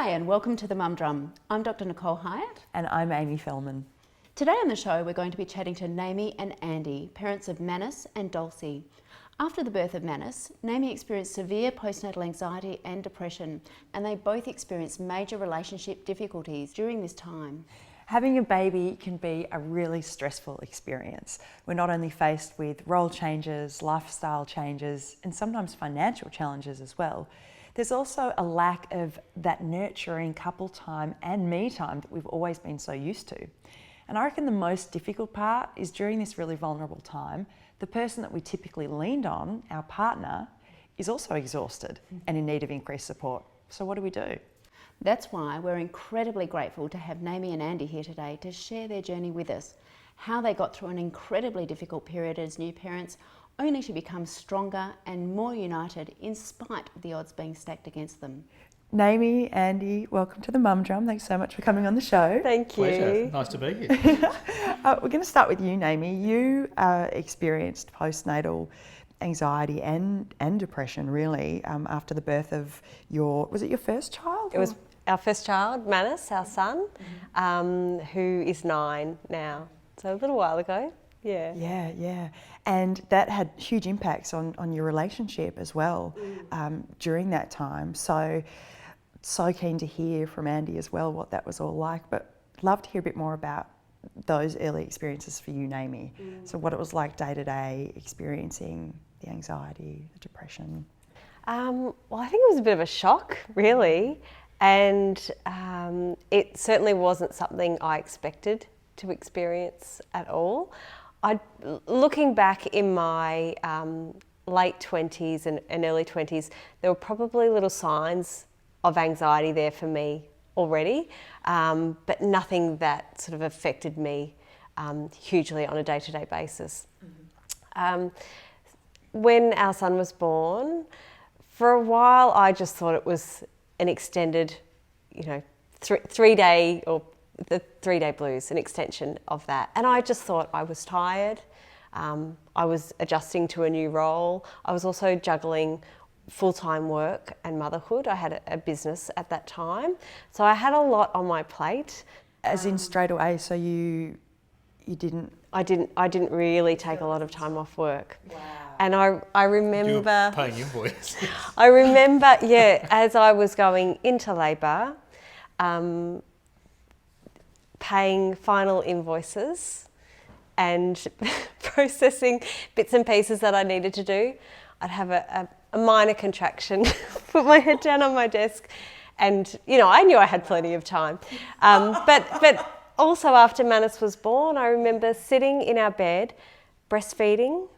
Hi and welcome to the Mum Drum. I'm Dr. Nicole Hyatt. And I'm Amy Fellman. Today on the show we're going to be chatting to Nami and Andy, parents of Manus and Dulcie. After the birth of Manus, Nami experienced severe postnatal anxiety and depression, and they both experienced major relationship difficulties during this time. Having a baby can be a really stressful experience. We're not only faced with role changes, lifestyle changes, and sometimes financial challenges as well. There's also a lack of that nurturing couple time and me time that we've always been so used to. And I reckon the most difficult part is during this really vulnerable time, the person that we typically leaned on, our partner, is also exhausted and in need of increased support. So what do we do? That's why we're incredibly grateful to have Nami and Andy here today to share their journey with us, how they got through an incredibly difficult period as new parents, only to become stronger and more united in spite of the odds being stacked against them. Nami, Andy, welcome to the Mum Drum. Thanks so much for coming on the show. Thank you. Pleasure. Nice to be here. We're going to start with you, Nami. You experienced postnatal anxiety and depression, really, after the birth of was it your first child? It was our first child, Manus, our son, who is 9 now. So a little while ago. Yeah. Yeah. And that had huge impacts on your relationship as well during that time. So keen to hear from Andy as well what that was all like, but love to hear a bit more about those early experiences for you, Nami. So what it was like day to day experiencing the anxiety, the depression. Well, I think it was a bit of a shock, really. And it certainly wasn't something I expected to experience at all. Looking back in my late 20s and early 20s, there were probably little signs of anxiety there for me already, but nothing that sort of affected me hugely on a day-to-day basis. When our son was born, for a while I just thought it was an extended, three-day or the 3-day blues, an extension of that. And I just thought I was tired. I was adjusting to a new role. I was also juggling full-time work and motherhood. I had a business at that time. So I had a lot on my plate. As in straight away, so you didn't... I didn't really take a lot of time off work. Wow. And I remember... You were paying invoices. I remember, as I was going into labour, paying final invoices and processing bits and pieces that I needed to do. I'd have a minor contraction, put my head down on my desk, and I knew I had plenty of time. But also after Manus was born, I remember sitting in our bed, breastfeeding,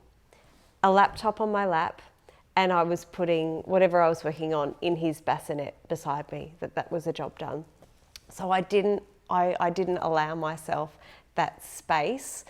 a laptop on my lap, and I was putting whatever I was working on in his bassinet beside me, that was a job done. So I didn't allow myself that space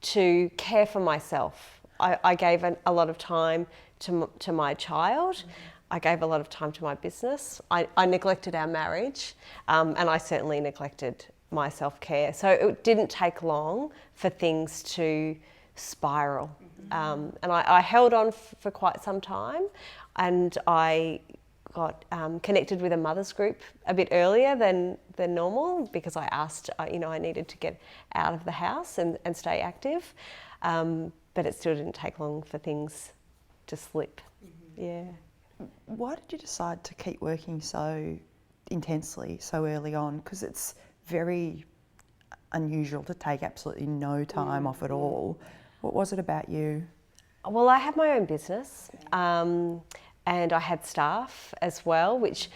to care for myself. I gave a lot of time to my child. I gave a lot of time to my business. I neglected our marriage, and I certainly neglected my self-care. So it didn't take long for things to spiral. And I held on for quite some time, and I got connected with a mother's group a bit earlier than normal because I asked, I needed to get out of the house and stay active. But it still didn't take long for things to slip. Yeah. Why did you decide to keep working so intensely so early on? Because it's very unusual to take absolutely no time off at all. What was it about you? Well, I have my own business. And I had staff as well, which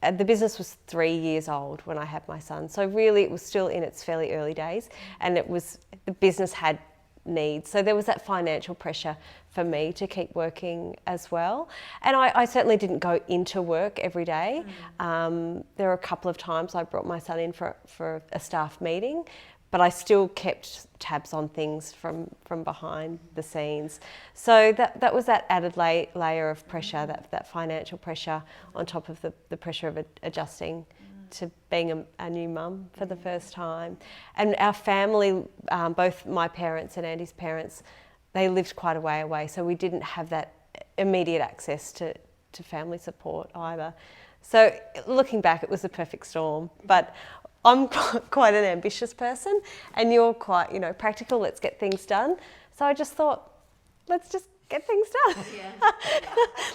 the business was 3 years old when I had my son. So really it was still in its fairly early days, and the business had needs. So there was that financial pressure for me to keep working as well. And I certainly didn't go into work every day. There were a couple of times I brought my son in for a staff meeting, but I still kept tabs on things from behind the scenes. So that was that added layer of pressure, that financial pressure on top of the pressure of adjusting to being a new mum for the first time. And our family, both my parents and Andy's parents, they lived quite a way away, so we didn't have that immediate access to to family support either. So looking back, it was a perfect storm, but I'm quite an ambitious person and you're quite, practical, let's get things done. So I just thought, let's just get things done. Yeah.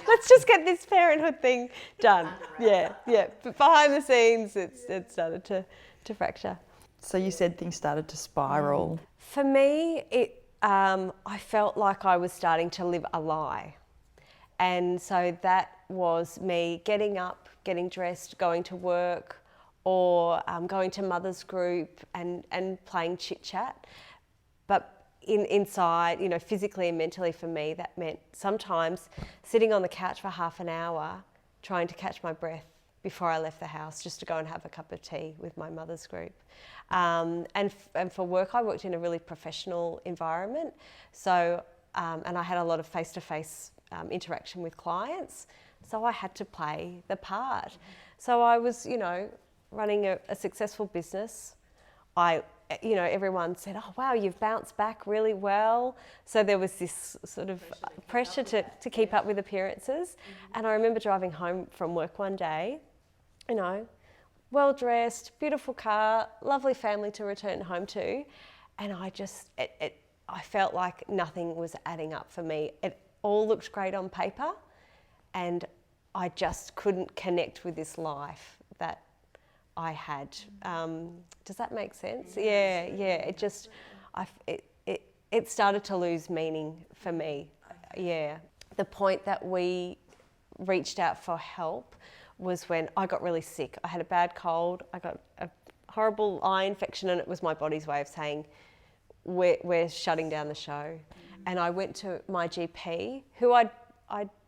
Let's just get this parenthood thing done. Yeah. But behind the scenes, it started to fracture. So you said things started to spiral. For me, I felt like I was starting to live a lie. And so that was me getting up, getting dressed, going to work, or going to mother's group and playing chit chat. But inside, physically and mentally for me, that meant sometimes sitting on the couch for half an hour, trying to catch my breath before I left the house, just to go and have a cup of tea with my mother's group. And for work, I worked in a really professional environment. So, and I had a lot of face-to-face interaction with clients. So I had to play the part. So I was, running a successful business. Everyone said, oh, wow, you've bounced back really well. So there was this sort of pressure to keep up with appearances. And I remember driving home from work one day, well-dressed, beautiful car, lovely family to return home to. And I felt like nothing was adding up for me. It all looked great on paper and I just couldn't connect with this life that I had. Does that make sense? Yeah. It started to lose meaning for me. Yeah. The point that we reached out for help was when I got really sick. I had a bad cold. I got a horrible eye infection, and it was my body's way of saying, we're shutting down the show. And I went to my GP, who I'd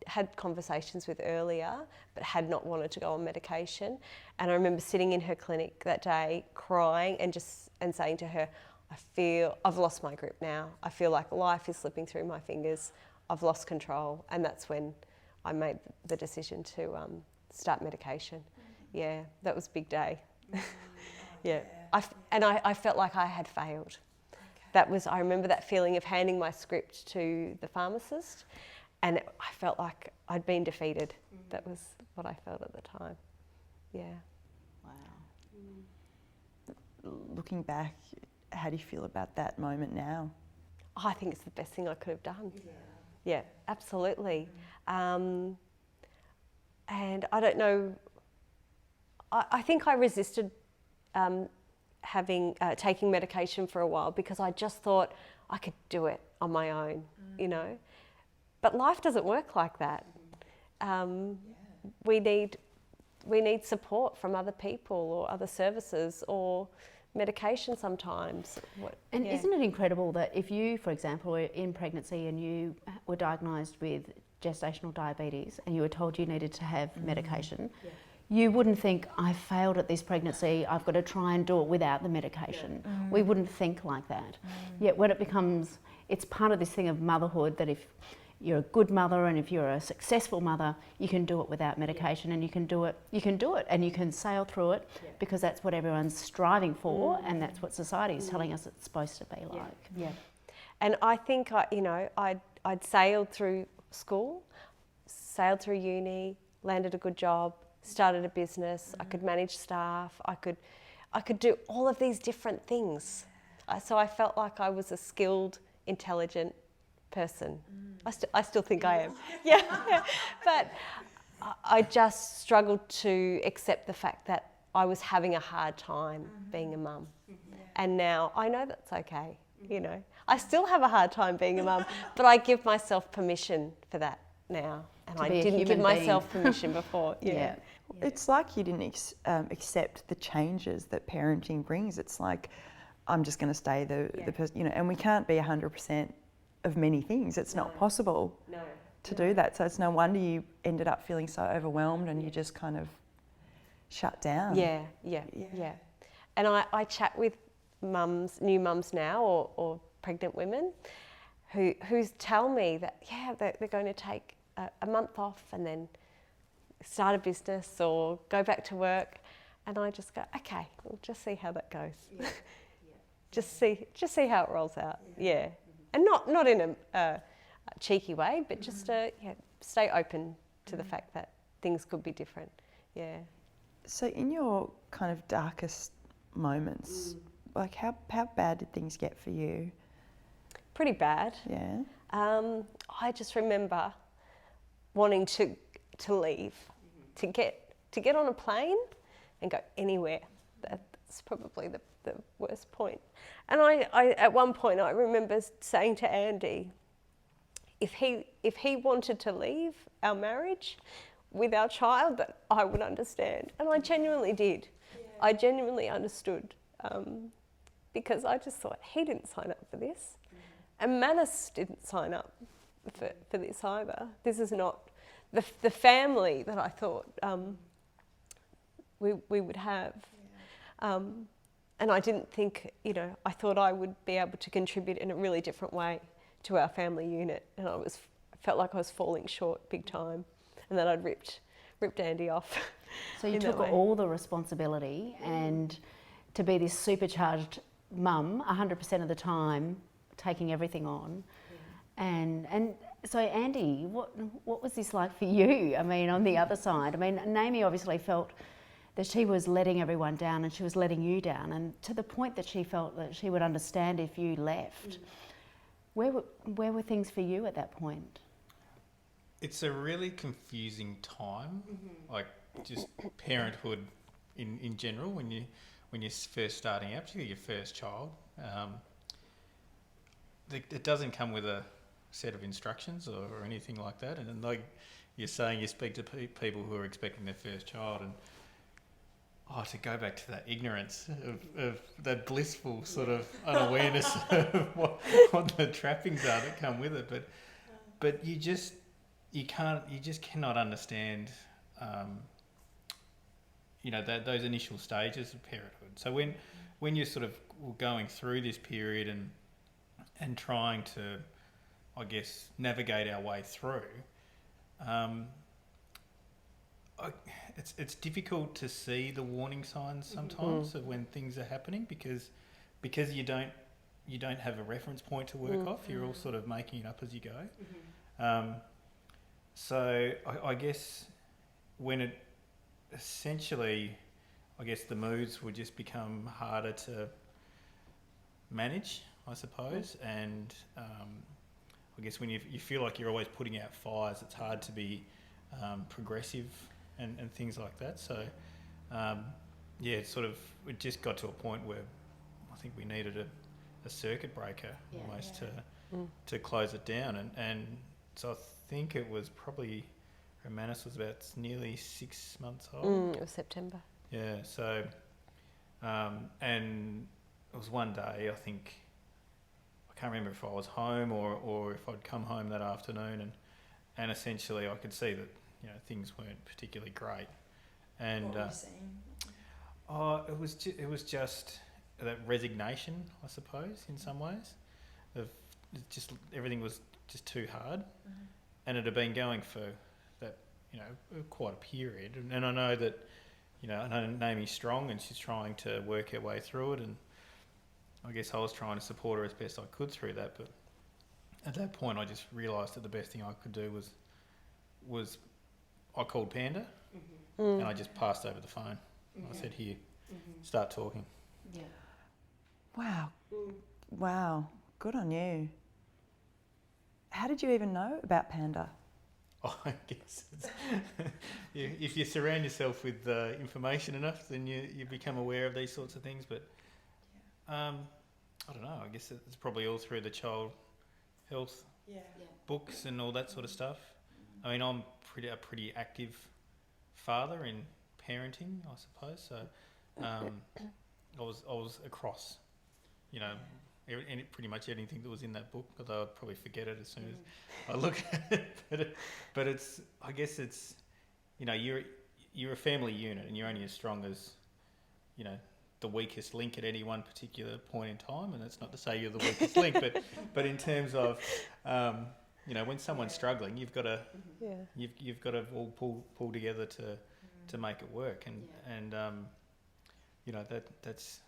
had conversations with earlier, but had not wanted to go on medication. And I remember sitting in her clinic that day, crying and saying to her, I've lost my grip now. I feel like life is slipping through my fingers. I've lost control. And that's when I made the decision to start medication. Yeah, that was a big day. Yeah. I felt like I had failed. I remember that feeling of handing my script to the pharmacist, and I felt like I'd been defeated. That was what I felt at the time. Yeah. Wow. Looking back, how do you feel about that moment now? Oh, I think it's the best thing I could have done. Yeah, absolutely. And I don't know, I think I resisted taking medication for a while because I just thought I could do it on my own, But life doesn't work like that. We need support from other people or other services or medication sometimes. Isn't it incredible that if you, for example, were in pregnancy and you were diagnosed with gestational diabetes and you were told you needed to have medication, you wouldn't think, I failed at this pregnancy, I've got to try and do it without the medication. We wouldn't think like that. Yet when it's part of this thing of motherhood, that if you're a good mother and if you're a successful mother, you can do it without medication, and you can do it and you can sail through it because that's what everyone's striving for, and that's what society is telling us it's supposed to be like. Yeah. And I think I'd sailed through school, sailed through uni, landed a good job, started a business. I could manage staff. I could do all of these different things. So I felt like I was a skilled, intelligent person. I still think I am. Yeah. But I just struggled to accept the fact that I was having a hard time being a mum. And now I know that's okay. I still have a hard time being a mum, but I give myself permission for that now. And I didn't give myself permission before. Yeah. It's like you didn't accept the changes that parenting brings. It's like, I'm just going to stay the person, and we can't be 100% of many things. It's not possible to do that. So it's no wonder you ended up feeling so overwhelmed and you just kind of shut down. Yeah. And I chat with new mums now or pregnant women who tell me that, they're going to take a month off and then start a business or go back to work. And I just go, okay, we'll just see how that goes. Just see how it rolls out. And not in a cheeky way, but just stay open to the fact that things could be different. Yeah. So in your kind of darkest moments, like how bad did things get for you? Pretty bad. Yeah. I just remember wanting to leave, to get on a plane and go anywhere. That's probably the worst point. And I at one point I remember saying to Andy, if he wanted to leave our marriage with our child, that I would understand. And I genuinely did. Yeah. I genuinely understood, because I just thought, he didn't sign up for this. And Manus didn't sign up for this either. This is not the family that I thought we would have. Yeah. And I didn't think, I thought I would be able to contribute in a really different way to our family unit. And I felt like I was falling short big time, and that I'd ripped Andy off. So you took all the responsibility, and to be this supercharged mum 100% of the time, taking everything on. Yeah. And so Andy, what was this like for you? I mean, on the other side, I mean, Nami obviously felt that she was letting everyone down, and she was letting you down, and to the point that she felt that she would understand if you left. Where were things for you at that point? It's a really confusing time, like just parenthood in general. When you're first starting out, particularly your first child, it doesn't come with a set of instructions or anything like that. And like you're saying, you speak to people who are expecting their first child, and to go back to that ignorance of that blissful sort of unawareness of what the trappings are that come with it, but you just cannot understand, those initial stages of parenthood. So when you're sort of going through this period and trying to, I guess, navigate our way through, it's difficult to see the warning signs sometimes of when things are happening because you don't have a reference point to work off. You're all sort of making it up as you go. So I guess when it essentially, I guess the moods would just become harder to manage, I suppose, and I guess when you feel like you're always putting out fires, it's hard to be progressive and things like that. So it just got to a point where I think we needed a circuit breaker almost to close it down, and so I think it was probably, Romanus was about nearly 6 months old. It was September. Yeah, so and it was one day, I think, I can't remember if I was home or if I'd come home that afternoon, and essentially I could see that things weren't particularly great. And what were you seeing? it was just that resignation, I suppose, in some ways, of just everything was just too hard, and it had been going for that quite a period. And I know that I know Nami's strong and she's trying to work her way through it, and I guess I was trying to support her as best I could through that. But at that point, I just realised that the best thing I could do was I called Panda, and I just passed over the phone. I said, "Here, start talking." Yeah. Wow. Good on you. How did you even know about Panda? I guess if you surround yourself with information enough, then you become aware of these sorts of things. But I don't know. I guess it's probably all through the child health books and all that sort of stuff. I mean, I'm a pretty active father in parenting, I suppose. So I was across, pretty much anything that was in that book, although I'd probably forget it as soon as I look at it. But I guess it's, you're a family unit, and you're only as strong as, the weakest link at any one particular point in time. And that's not to say you're the weakest link, but in terms of, when someone's struggling, you've got to you've got to all pull together to make it work, and that's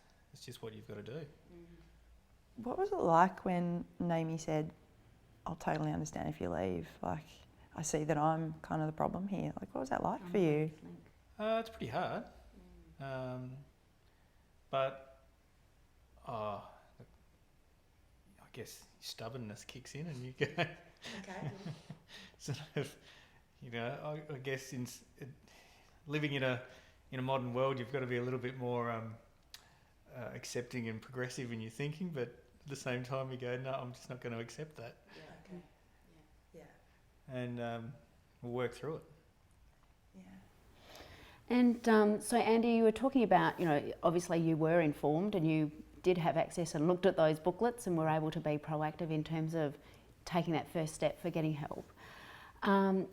just what you've got to do. What was it like when Nami said, "I'll totally understand if you leave"? Like, I see that I'm kind of the problem here. Like, what was that like for you? It's pretty hard. But I guess stubbornness kicks in and you go, sort of, I guess living in a modern world, you've got to be a little bit more accepting and progressive in your thinking, but at the same time you go, no, I'm just not going to accept that. And we'll work through it. And so Andy, you were talking about, obviously you were informed and you did have access and looked at those booklets and were able to be proactive in terms of taking that first step for getting help. A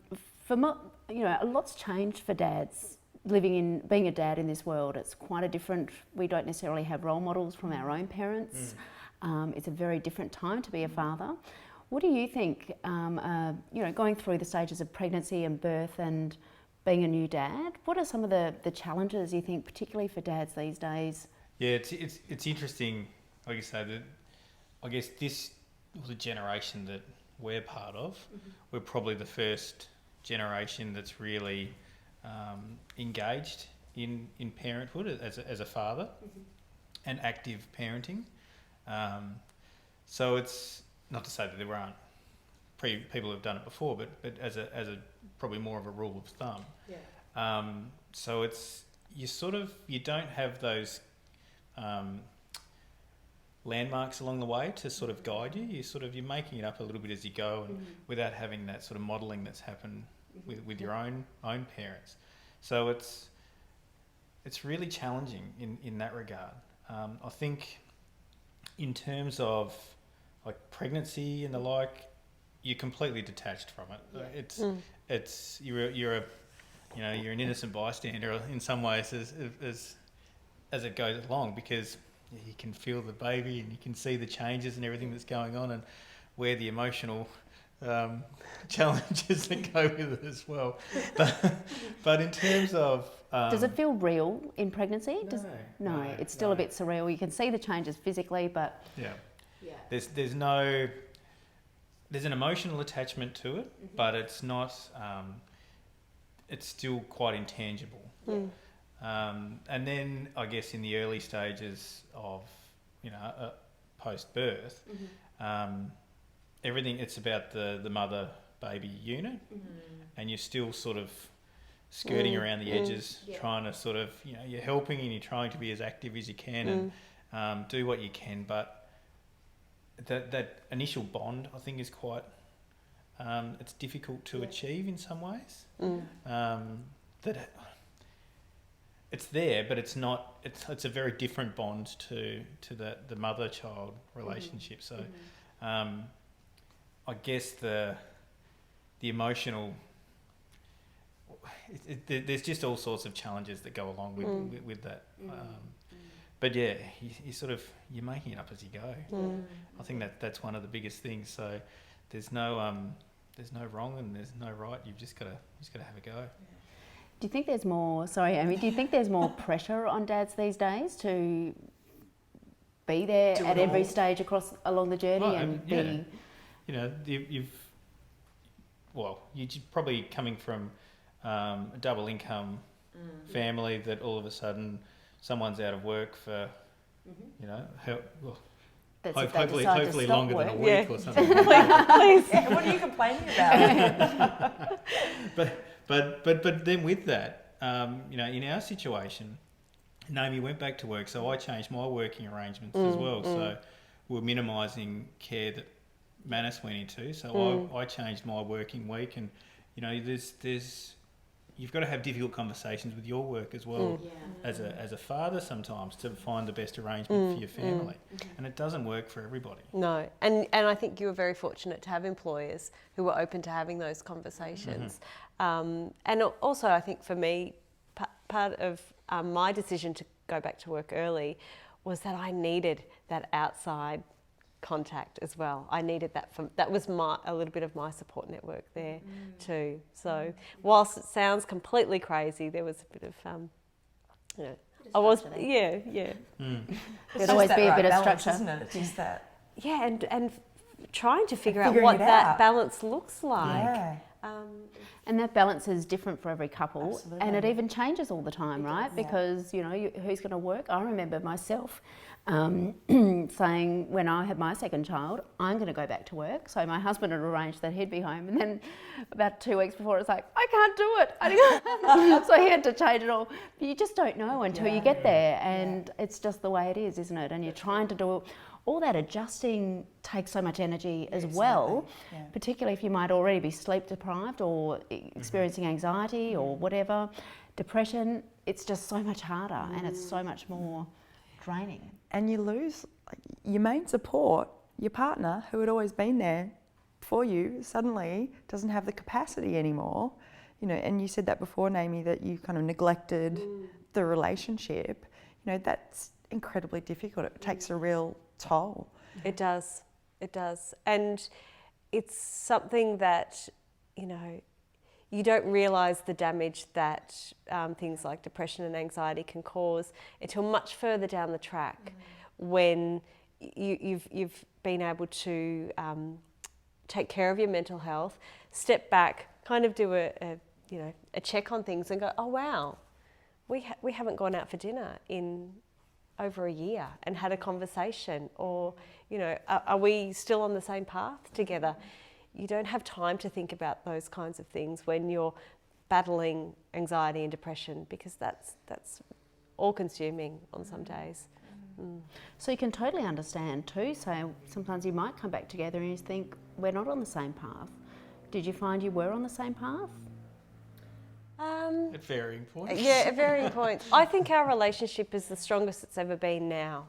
lot's changed for dads being a dad in this world. It's quite a different, we don't necessarily have role models from our own parents. It's a very different time to be a father. What do you think, going through the stages of pregnancy and birth and being a new dad, what are some of the challenges you think, particularly for dads these days? Yeah, it's interesting, like you say, that I guess this was a generation that we're part of. We're probably the first generation that's really engaged in parenthood as a father and active parenting. So it's not to say that there aren't people who've done it before, but as a probably more of a rule of thumb. So it's you don't have those landmarks along the way to sort of guide you. You're making it up a little bit as you go, and without having that sort of modelling that's happened with your own parents. So it's really challenging in that regard. I think in terms of like pregnancy and the like, you're completely detached from it. It's you're an innocent bystander in some ways as it goes along, because you can feel the baby and you can see the changes and everything that's going on, and where the emotional challenges that go with it as well. But in terms of does it feel real in pregnancy? No, it's still a bit surreal. You can see the changes physically, but there's an emotional attachment to it, but it's not. It's still quite intangible. And then I guess in the early stages of post-birth, everything, it's about the mother-baby unit, and you're still sort of skirting around the edges, trying to sort of, you're helping and you're trying to be as active as you can and do what you can, but that initial bond, I think, is quite, it's difficult to achieve in some ways. It's there, but it's not. It's a very different bond to the mother-child relationship. So, I guess the emotional. There's just all sorts of challenges that go along with that. But yeah, you're making it up as you go. I think that's one of the biggest things. So there's no wrong and there's no right. You've just got to have a go. Do you think there's more? Sorry, Amy. Do you think there's more pressure on dads these days to be there at every stage along the journey you're probably coming from a double income family that all of a sudden someone's out of work for hopefully longer than a week or something. Please. Yeah, what are you complaining about? But then with that, in our situation, Nami went back to work, so I changed my working arrangements as well. So we're minimising care that Manus went into. So I changed my working week, and there's you've got to have difficult conversations with your work as well as a father sometimes to find the best arrangement for your family, and it doesn't work for everybody. No, and I think you were very fortunate to have employers who were open to having those conversations. And also, I think for me, part of my decision to go back to work early was that I needed that outside contact as well. I needed that that was a little bit of my support network there too. So whilst it sounds completely crazy, there was a bit of There'd always be a bit of structure, isn't it? It's just that. Yeah, and trying to figure out what that balance looks like. And that balance is different for every couple. Absolutely. And it even changes all the time, right? Because, you know, who's going to work? I remember myself saying when I had my second child, I'm going to go back to work. So my husband had arranged that he'd be home. And then about 2 weeks before, it's like, I can't do it. So he had to change it all. But you just don't know until you get there. And it's just the way it is, isn't it? And you're trying to do all that adjusting takes so much energy as well, particularly if you might already be sleep deprived or experiencing anxiety or whatever, depression. It's just so much harder and it's so much more draining. And you lose your main support, your partner, who had always been there for you, suddenly doesn't have the capacity anymore. You know, and you said that before, Nami, that you kind of neglected the relationship. You know, that's incredibly difficult. It takes a real toll. It does. And it's something that, you know, you don't realise the damage that things like depression and anxiety can cause until much further down the track, when you've been able to take care of your mental health, step back, kind of do a check on things and go, oh wow, we haven't gone out for dinner in over a year and had a conversation, or, you know, are we still on the same path together? You don't have time to think about those kinds of things when you're battling anxiety and depression, because that's all consuming on some days. So you can totally understand too. So sometimes you might come back together and you think, we're not on the same path. Did you find you were on the same path? At varying points. Yeah, at varying points. I think our relationship is the strongest it's ever been now.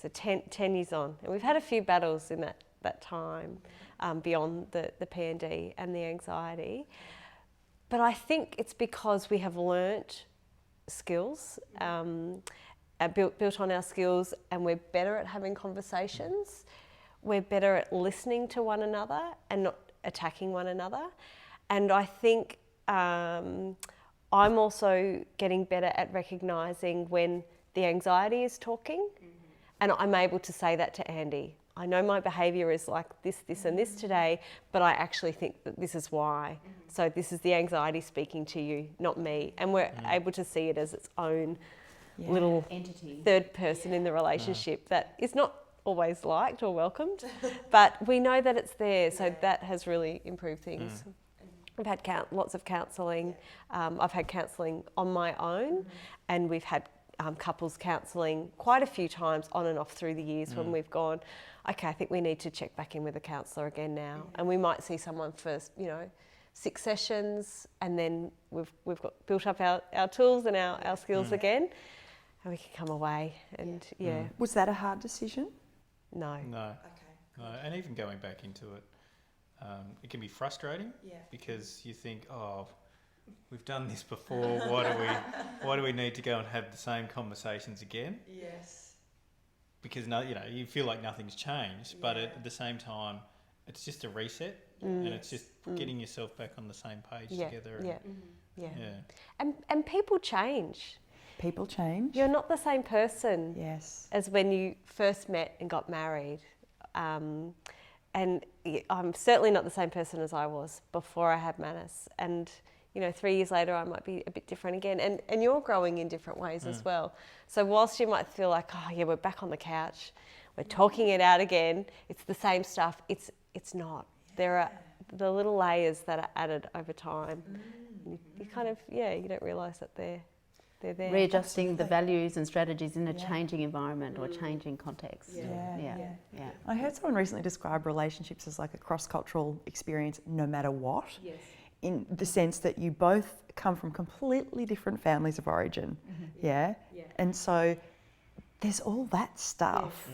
So 10 years on. And we've had a few battles in that time, beyond the P&D and the anxiety. But I think it's because we have learnt skills, built on our skills, and we're better at having conversations. We're better at listening to one another and not attacking one another. And I think I'm also getting better at recognising when the anxiety is talking, and I'm able to say that to Andy. I know my behaviour is like this, and this today, but I actually think that this is why. So this is the anxiety speaking to you, not me. And we're able to see it as its own little entity, third person in the relationship that is not always liked or welcomed, but we know that it's there. So that has really improved things. We've had lots of counselling. I've had counselling on my own, and we've had couples counselling quite a few times on and off through the years when we've gone, okay, I think we need to check back in with a counsellor again now. And we might see someone for, 6 sessions, and then we've got built up our tools and our skills again, and we can come away. And Was that a hard decision? No. No. Okay. No, and even going back into it, it can be frustrating because you think, oh, we've done this before. Why do we need to go and have the same conversations again? Yes. Because you feel like nothing's changed, but at the same time, it's just a reset, and it's just getting yourself back on the same page together. And people change. People change. You're not the same person as when you first met and got married. And I'm certainly not the same person as I was before I had Manus. And 3 years later, I might be a bit different again. And you're growing in different ways as well. So whilst you might feel like, oh yeah, we're back on the couch, we're talking it out again, it's the same stuff. It's not. There are the little layers that are added over time. You kind of, you don't realise that they're there. Readjusting the values and strategies in a changing environment or changing context. Yeah. I heard someone recently describe relationships as like a cross-cultural experience no matter what. Yes. In the sense that you both come from completely different families of origin. And so there's all that stuff,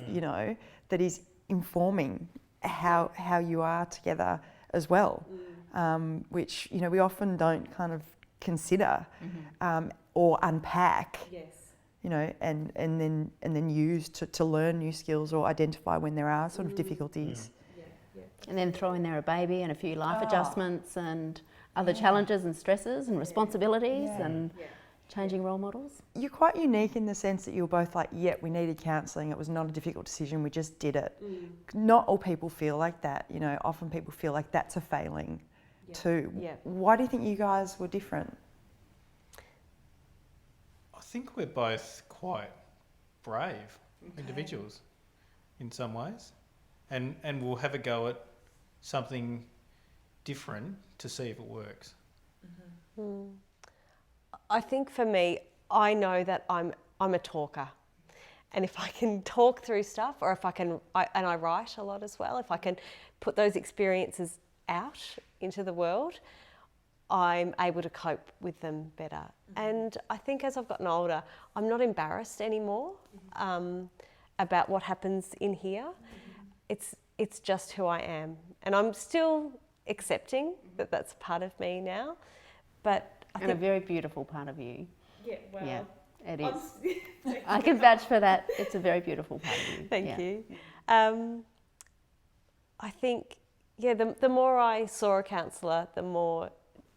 that is informing how you are together as well, which, we often don't kind of consider or unpack, and then use to learn new skills or identify when there are sort of difficulties. And then throw in there a baby and a few life adjustments and other challenges and stresses and responsibilities and changing role models. You're quite unique in the sense that you were both like, we needed counselling. It was not a difficult decision. We just did it. Not all people feel like that. Often people feel like that's a failing. too. Yeah. Why do you think you guys were different? I think we're both quite brave individuals in some ways, and we'll have a go at something different to see if it works. I think for me, I know that I'm a talker. And if I can talk through stuff, or if and I write a lot as well, if I can put those experiences out into the world, I'm able to cope with them better. And I think as I've gotten older, I'm not embarrassed anymore about what happens in here. It's just who I am. And I'm still accepting that that's a part of me now. But I And think a very beautiful part of you. yeah, well, Yeah, it is. I can vouch for that. It's a very beautiful part of you. Thank Yeah. you. I think, the more I saw a counsellor, the more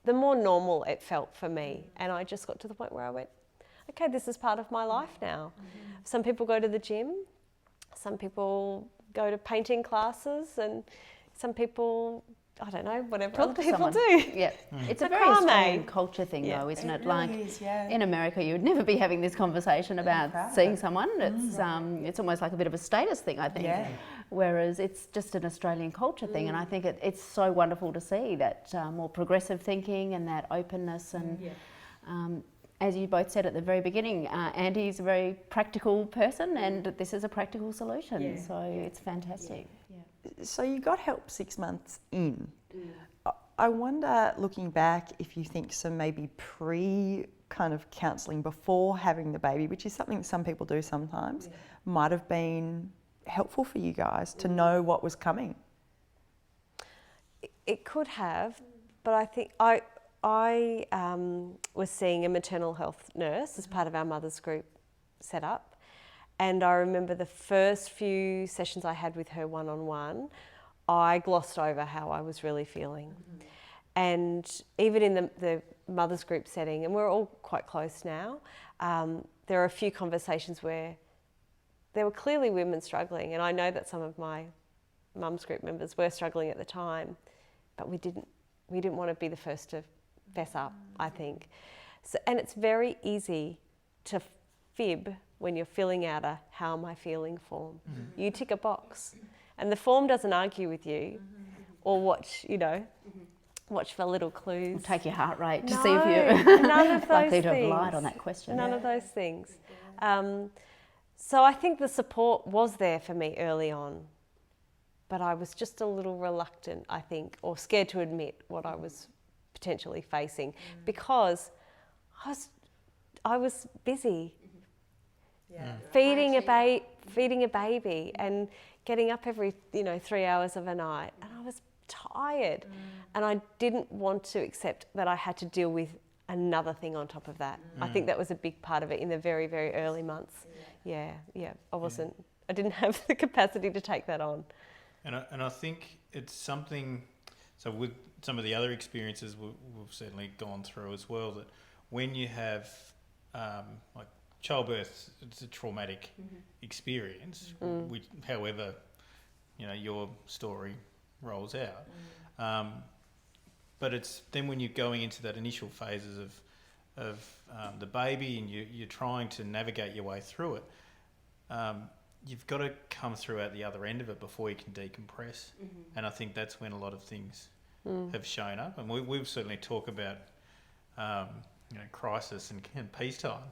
normal it felt for me. And I just got to the point where I went, okay, this is part of my life now. Some people go to the gym, some people go to painting classes, and some people, I don't know, whatever Talk other to people someone. do. Yeah, it's a Macrame. very Australian culture thing, Yeah. though, isn't it? Really Like is, yeah. in America, you would never be having this conversation about proud of seeing it. someone. It's almost like a bit of a status thing, I think. Yeah. Whereas it's just an Australian culture thing, and I think it's so wonderful to see that more progressive thinking and that openness. And as you both said at the very beginning, Andy's a very practical person, and this is a practical solution. So it's fantastic. So you got help 6 months in. I wonder, looking back, if you think some maybe kind of counselling before having the baby, which is something that some people do sometimes, might have been helpful for you guys to know what was coming. It could have, but I think I was seeing a maternal health nurse as part of our mothers group set up. And I remember the first few sessions I had with her one-on-one, I glossed over how I was really feeling. And even in the mothers group setting, and we're all quite close now, there are a few conversations where there were clearly women struggling. And I know that some of my mums group members were struggling at the time, but we didn't want to be the first to fess up, I think. So, and it's very easy to fib when you're filling out a how am I feeling form. You tick a box and the form doesn't argue with you or watch for little clues. Take your heart rate to No, see if you're none of those likely to have things. lied on that question. None of those things. So I think the support was there for me early on, but I was just a little reluctant, I think, or scared to admit what I was potentially facing because I was busy. Feeding a baby and getting up every 3 hours of a night, and I was tired, and I didn't want to accept that I had to deal with another thing on top of that. I think that was a big part of it in the very, very early months. I didn't have the capacity to take that on. And I think it's something. So with some of the other experiences we've certainly gone through as well, that when you have like childbirth, it's a traumatic experience, which, however, your story rolls out. But it's then when you're going into that initial phases of the baby and you're trying to navigate your way through it, you've got to come through at the other end of it before you can decompress. And I think that's when a lot of things have shown up. And we've certainly talked about crisis and peacetime.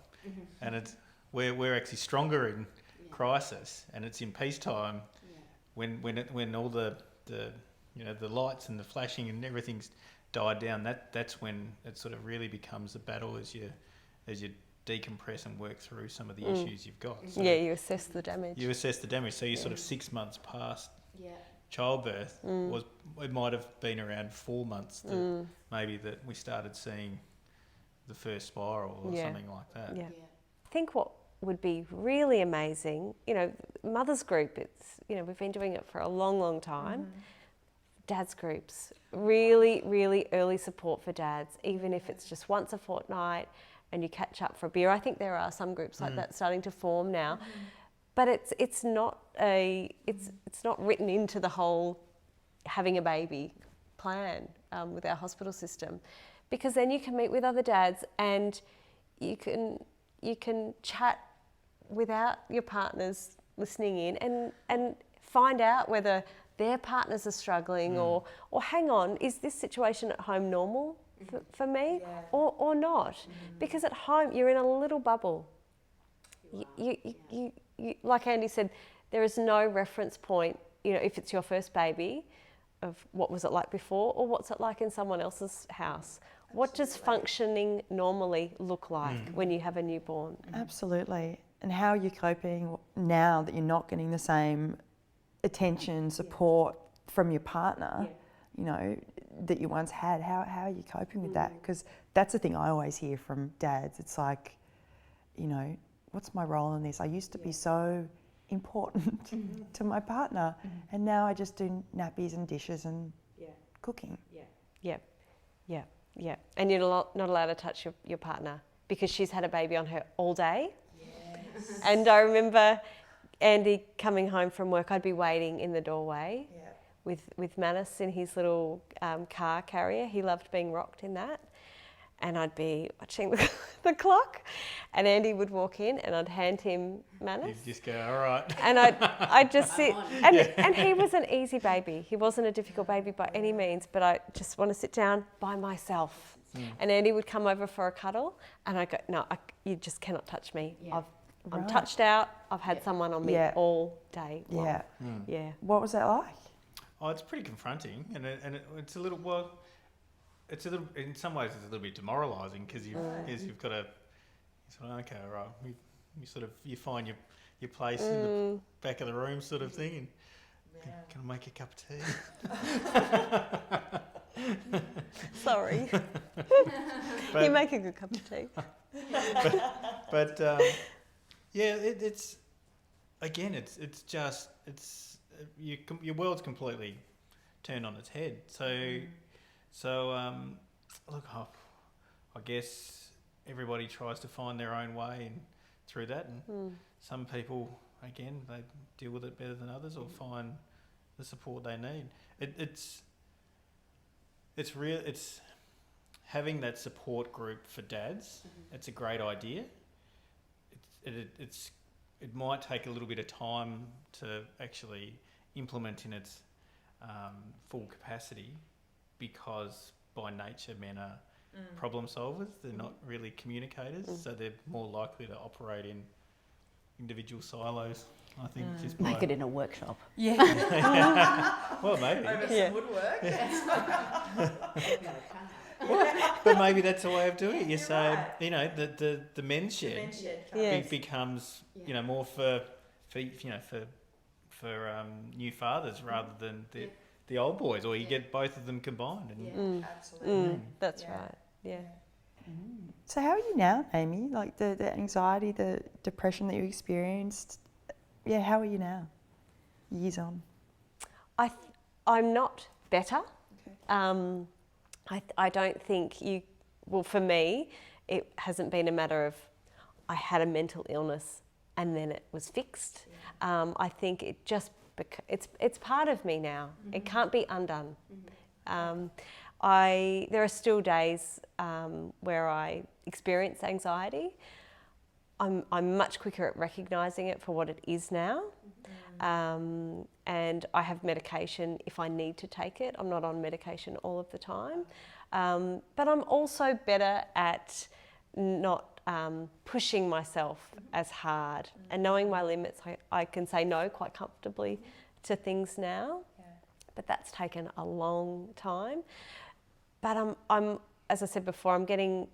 And it's we're actually stronger in crisis, and it's in peacetime when all the lights and the flashing and everything's died down. That's when it sort of really becomes a battle as you decompress and work through some of the issues you've got. So you assess the damage. So you're sort of 6 months past childbirth. It might have been around 4 months that maybe that we started seeing the first spiral or something like that. I think what would be really amazing, mothers group, it's, we've been doing it for a long, long time. Dads groups, really, really early support for dads, even if it's just once a fortnight and you catch up for a beer. I think there are some groups like that starting to form now, but it's not written into the whole having a baby plan with our hospital system, because then you can meet with other dads and you can chat without your partners listening in and find out whether their partners are struggling or hang on, is this situation at home normal for me or not? Because at home you're in a little bubble. You, like Andy said, there is no reference point, you know, if it's your first baby, of what was it like before or what's it like in someone else's house. Absolutely. What does functioning normally look like when you have a newborn? Absolutely. And how are you coping now that you're not getting the same attention, support from your partner, you know, that you once had? How are you coping with that? Because that's the thing I always hear from dads. It's like, you know, what's my role in this? I used to be so important to my partner, and now I just do nappies and dishes and cooking. Yeah. And you're not allowed to touch your partner because she's had a baby on her all day. Yes. And I remember Andy coming home from work. I'd be waiting in the doorway with Manus in his little car carrier. He loved being rocked in that. And I'd be watching the clock, and Andy would walk in, and I'd hand him Manus. He'd just go, all right. And I'd just sit, and he was an easy baby. He wasn't a difficult baby by any means, but I just want to sit down by myself. And Andy would come over for a cuddle, and I'd go, no, you just cannot touch me. Yeah. I'm touched out. I've had someone on me all day long. Yeah. What was that like? Oh, it's pretty confronting, and it's a little, well, it's a little, in some ways it's a little bit demoralising because you've got to, sort of, okay, all right, you find your place in the back of the room sort of thing, and can I make a cup of tea? Sorry. You make a good cup of tea. but it's again, it's just your world's completely turned on its head. So, look, I guess everybody tries to find their own way through that, and some people, again, they deal with it better than others or find the support they need. It's having that support group for dads. It's a great idea. It might take a little bit of time to actually implement in its full capacity, because by nature men are problem solvers. They're not really communicators, so they're more likely to operate in individual silos, I think. Just Make it in a workshop. Well, maybe. Over some woodwork. But maybe that's a way of doing it. You say, you know, the men's shed becomes, you know, more for new fathers rather than the old boys, or you get both of them combined. And Absolutely. That's right. Yeah. So how are you now, Amy? Like the anxiety, the depression that you experienced, how are you now, years on? I'm not better. Okay. I don't think for me, it hasn't been a matter of I had a mental illness and then it was fixed. I think it just, it's part of me now. It can't be undone. There are still days where I experience anxiety. I'm much quicker at recognising it for what it is now. And I have medication if I need to take it. I'm not on medication all of the time. But I'm also better at not pushing myself as hard and knowing my limits. I can say no quite comfortably to things now. But that's taken a long time. But I'm as I said before, I'm getting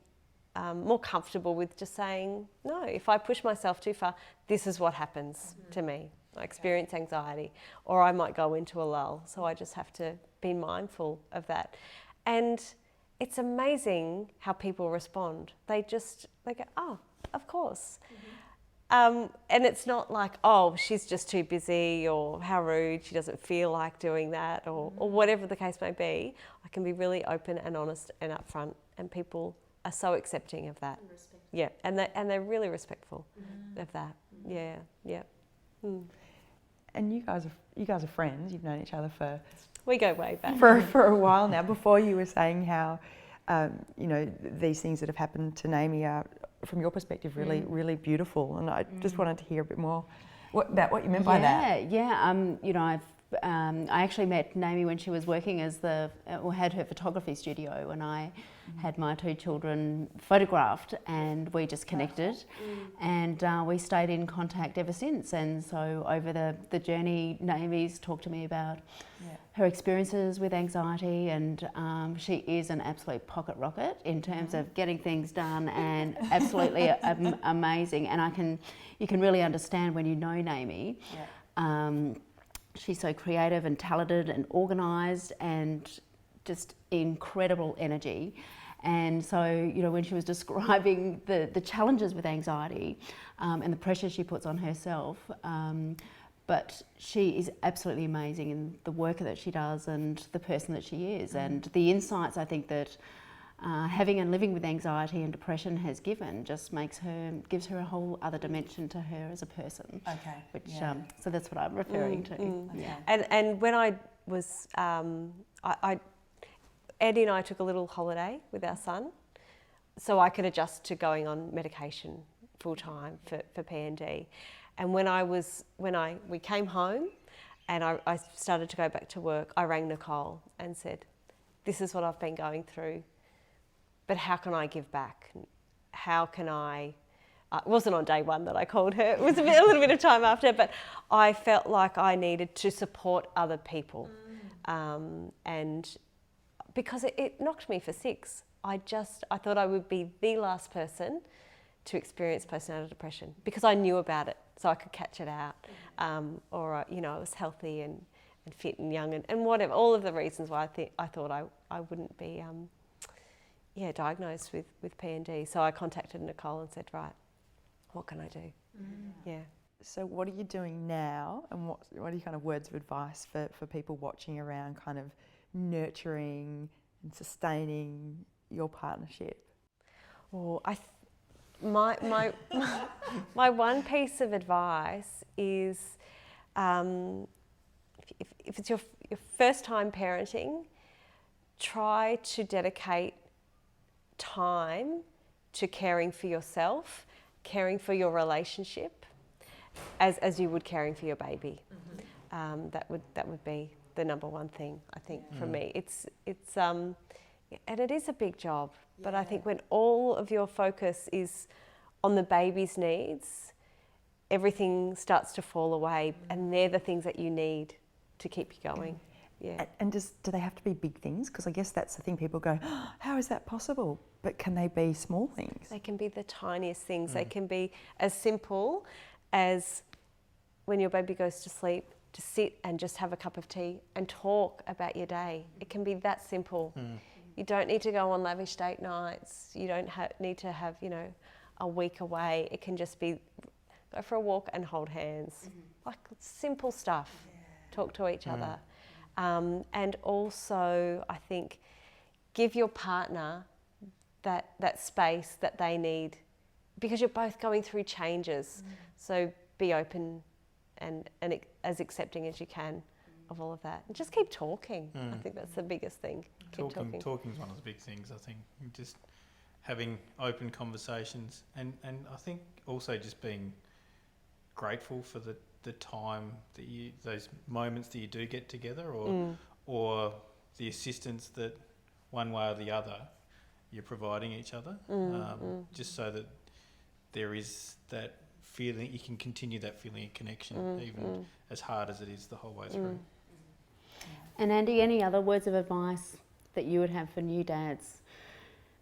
more comfortable with just saying, no, if I push myself too far, this is what happens to me. I experience anxiety, or I might go into a lull. So I just have to be mindful of that. And it's amazing how people respond. They go, oh, of course. And it's not like, oh, she's just too busy, or how rude, she doesn't feel like doing that, or whatever the case may be. I can be really open and honest and upfront, and people are so accepting of that. Yeah, and they're really respectful of that. Yeah. And you guys are friends. You've known each other for We go way back. for a while now. Before you were saying how, you know, these things that have happened to Nami are, from your perspective, really beautiful. And I just wanted to hear a bit more about what you meant by that. You know, I actually met Nami when she was working as or had her photography studio, and I had my 2 children photographed, and we just connected, and we stayed in contact ever since. And so over the journey, Nami's talked to me about her experiences with anxiety, and she is an absolute pocket rocket in terms of getting things done, and absolutely amazing. And you can really understand when you know Nami. She's so creative and talented and organised and just incredible energy. And so, you know, when she was describing the challenges with anxiety and the pressure she puts on herself, but she is absolutely amazing in the work that she does and the person that she is. And the insights I think that having and living with anxiety and depression has gives her a whole other dimension to her as a person. Okay. Which so that's what I'm referring to. Yeah. And when I was, Eddie and I took a little holiday with our son, so I could adjust to going on medication full time for PND. And when we came home, and I started to go back to work, I rang Nicole and said, "This is what I've been going through. But how can I give back? How can I..." It wasn't on day one that I called her. It was a little bit of time after, but I felt like I needed to support other people. And because it knocked me for 6. I thought I would be the last person to experience postnatal depression because I knew about it, so I could catch it out. Or, you know, I was healthy and fit and young and whatever, all of the reasons why I thought I wouldn't be... diagnosed with PND. So I contacted Nicole and said, right, what can I do? Yeah. So what are you doing now, and what are your kind of words of advice for people watching around kind of nurturing and sustaining your partnership? Well, my one piece of advice is if it's your first time parenting, try to dedicate time to caring for yourself, caring for your relationship, as you would caring for your baby. That would be the number one thing, I think, for me. It's and it is a big job, but I think when all of your focus is on the baby's needs, everything starts to fall away, and they're the things that you need to keep you going. Yeah. And do they have to be big things? Because I guess that's the thing, people go, oh, how is that possible? But can they be small things? They can be the tiniest things. They can be as simple as when your baby goes to sleep, to sit and just have a cup of tea and talk about your day. It can be that simple. You don't need to go on lavish date nights. You don't need to have, you know, a week away. It can just be go for a walk and hold hands. Like simple stuff. Talk to each other. And also, I think, give your partner that space that they need, because you're both going through changes. So be open and as accepting as you can of all of that. And just keep talking. I think that's the biggest thing. Talking is one of the big things, I think. Just having open conversations, and I think also just being grateful for the time that those moments that you do get together, or the assistance that one way or the other you're providing each other, just so that there is that feeling, you can continue that feeling of connection, even as hard as it is the whole way through. And Andy, any other words of advice that you would have for new dads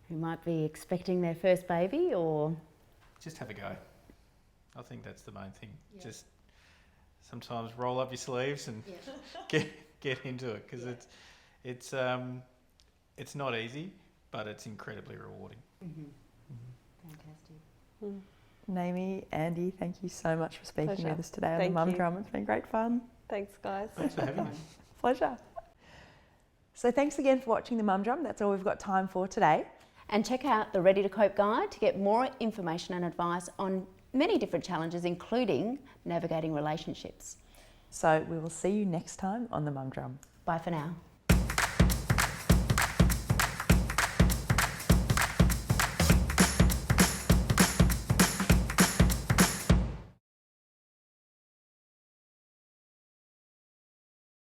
who might be expecting their first baby, or...? Just have a go. I think that's the main thing. Yeah. Just sometimes roll up your sleeves and get into it, because it's not easy, but it's incredibly rewarding. Fantastic. Nami, Andy, thank you so much for speaking Pleasure. with us today on Thank the Mum you. Drum. It's been great fun. Thanks, guys. Thanks for having me. Pleasure. So thanks again for watching the Mum Drum. That's all we've got time for today. And check out the Ready to Cope guide to get more information and advice on many different challenges, including navigating relationships. So we will see you next time on the Mum Drum. Bye for now.